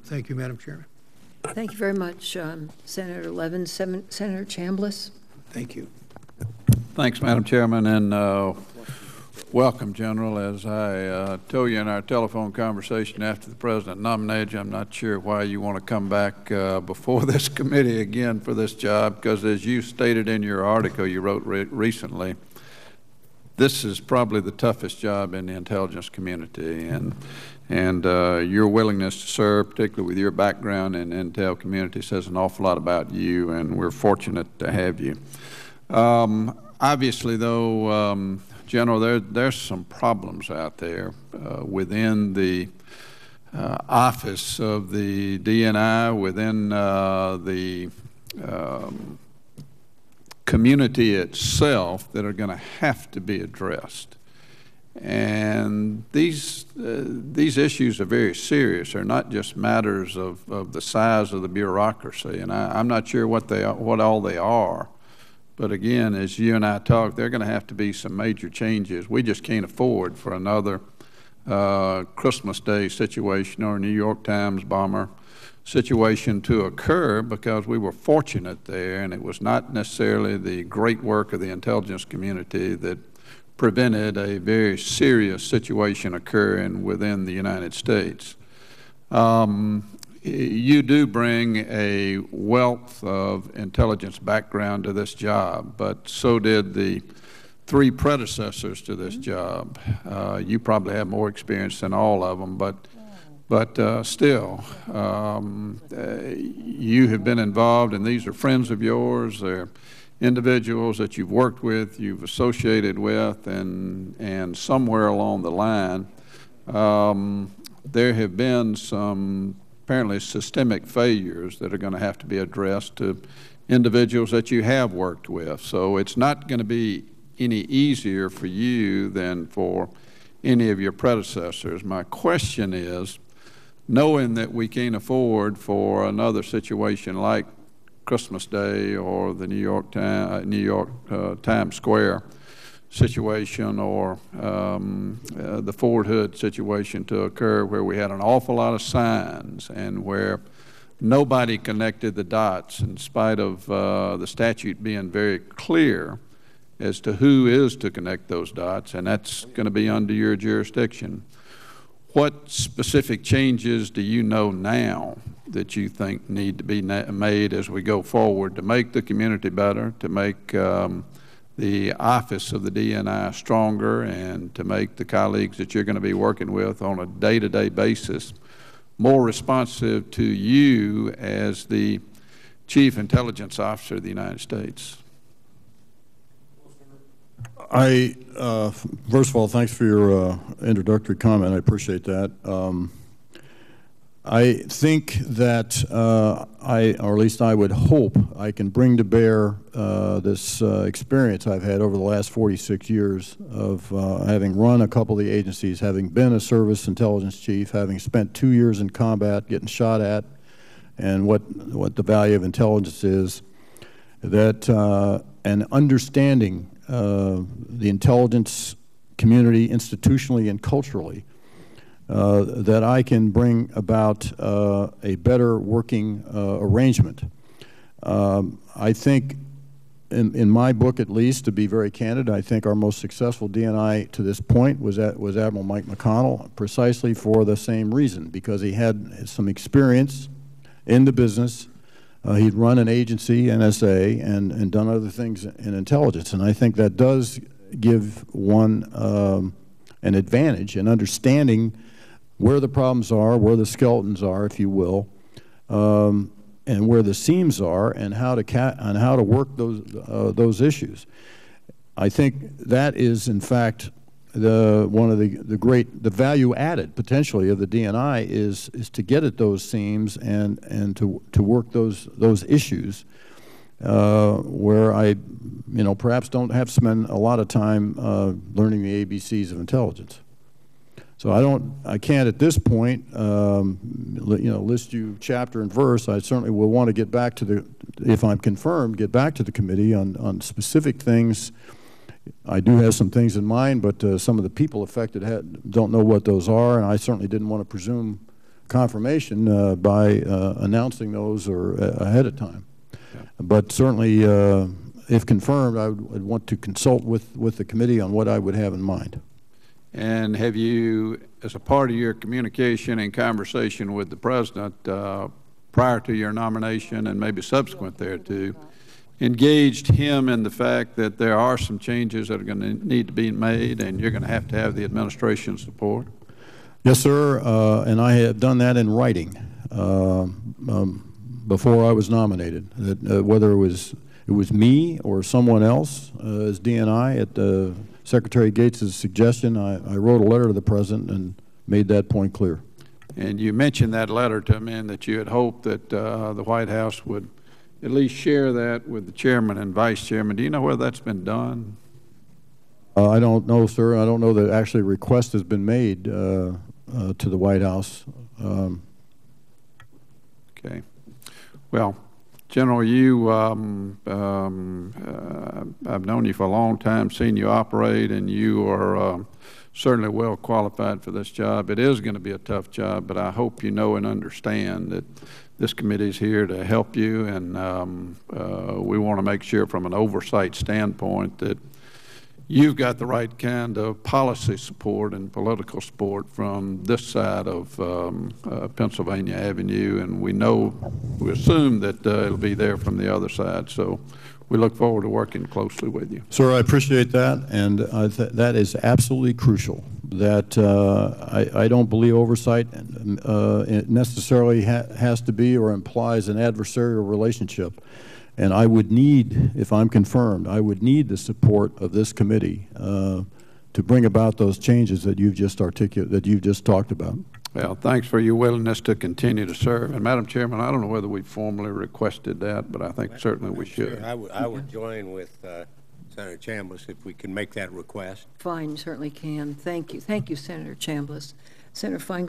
Thank you, Madam Chairman. Thank you very much, Senator Levin. Senator Chambliss. Thank you. Thanks, Madam Chairman, and welcome, General. As I told you in our telephone conversation after the President nominated you, I'm not sure why you want to come back before this committee again for this job, because as you stated in your article you wrote recently, this is probably the toughest job in the intelligence community, and your willingness to serve, particularly with your background in intel community, says an awful lot about you, and we're fortunate to have you. Obviously, though, General, there's some problems out there within the office of the DNI, within the community itself, that are going to have to be addressed. And these issues are very serious. They're not just matters of the size of the bureaucracy, and I'm not sure what all they are. But again, as you and I talk, there are going to have to be some major changes. We just can't afford for another Christmas Day situation or New York Times bomber situation to occur, because we were fortunate there, and it was not necessarily the great work of the intelligence community that prevented a very serious situation occurring within the United States. You do bring a wealth of intelligence background to this job, but so did the three predecessors to this job. You probably have more experience than all of them, but still, you have been involved, and these are friends of yours. They're individuals that you've worked with, you've associated with, and somewhere along the line, there have been some apparently systemic failures that are going to have to be addressed to individuals that you have worked with. So it's not going to be any easier for you than for any of your predecessors. My question is, knowing that we can't afford for another situation like Christmas Day or the New York Times Square situation, or the Fort Hood situation to occur, where we had an awful lot of signs and where nobody connected the dots in spite of the statute being very clear as to who is to connect those dots, and that's going to be under your jurisdiction. What specific changes do you know now that you think need to be made as we go forward to make the community better, to make the office of the DNI stronger, and to make the colleagues that you're going to be working with on a day-to-day basis more responsive to you as the Chief Intelligence Officer of the United States? First of all, thanks for your introductory comment. I appreciate that. I think that or at least I would hope I can bring to bear this experience I've had over the last 46 years of having run a couple of the agencies, having been a service intelligence chief, having spent 2 years in combat getting shot at, and what the value of intelligence is, that and understanding the intelligence community institutionally and culturally, that I can bring about a better working arrangement. I think, in my book at least, to be very candid, I think our most successful DNI to this point was Admiral Mike McConnell, precisely for the same reason, because he had some experience in the business. He'd run an agency, NSA, and done other things in intelligence, and I think that does give one an advantage in understanding where the problems are, where the skeletons are, if you will, and where the seams are, and how to work those issues. I think that is, in fact, one of the value added potentially of the DNI is to get at those seams and to work those issues where I perhaps don't have to spend a lot of time learning the ABCs of intelligence. So I can't at this point list you chapter and verse. I certainly will want to get back to if I'm confirmed, get back to the committee on specific things. I do have some things in mind, but some of the people affected don't know what those are, and I certainly didn't want to presume confirmation by announcing those or ahead of time. Yeah. But certainly, if confirmed, I would want to consult with the committee on what I would have in mind. And have you, as a part of your communication and conversation with the president prior to your nomination and maybe subsequent thereto, engaged him in the fact that there are some changes that are going to need to be made and you're going to have the administration's support? Yes, sir, and I have done that in writing before I was nominated. That whether it was me or someone else as DNI at Secretary Gates' suggestion, I wrote a letter to the president and made that point clear. And you mentioned that letter to him and that you had hoped that the White House would at least share that with the chairman and vice chairman. Do you know whether that's been done? I don't know, sir. I don't know that actually a request has been made to the White House. Okay. Well, General, you, I've known you for a long time, seen you operate, and you are certainly well qualified for this job. It is going to be a tough job, but I hope you know and understand that this committee is here to help you, and we want to make sure from an oversight standpoint that you've got the right kind of policy support and political support from this side of Pennsylvania Avenue, and we assume that it'll be there from the other side. So we look forward to working closely with you. Sir, I appreciate that, and that is absolutely crucial. That I don't believe oversight it necessarily has to be or implies an adversarial relationship. And I would need, if I'm confirmed, I would need the support of this committee to bring about those changes that you've just talked about. Well, thanks for your willingness to continue to serve. And Madam Chairman, I don't know whether we formally requested that, but I think certainly we should. I would join with Senator Chambliss if we can make that request. Fine, certainly can. Thank you. Thank you, Senator Chambliss. Senator Feingold.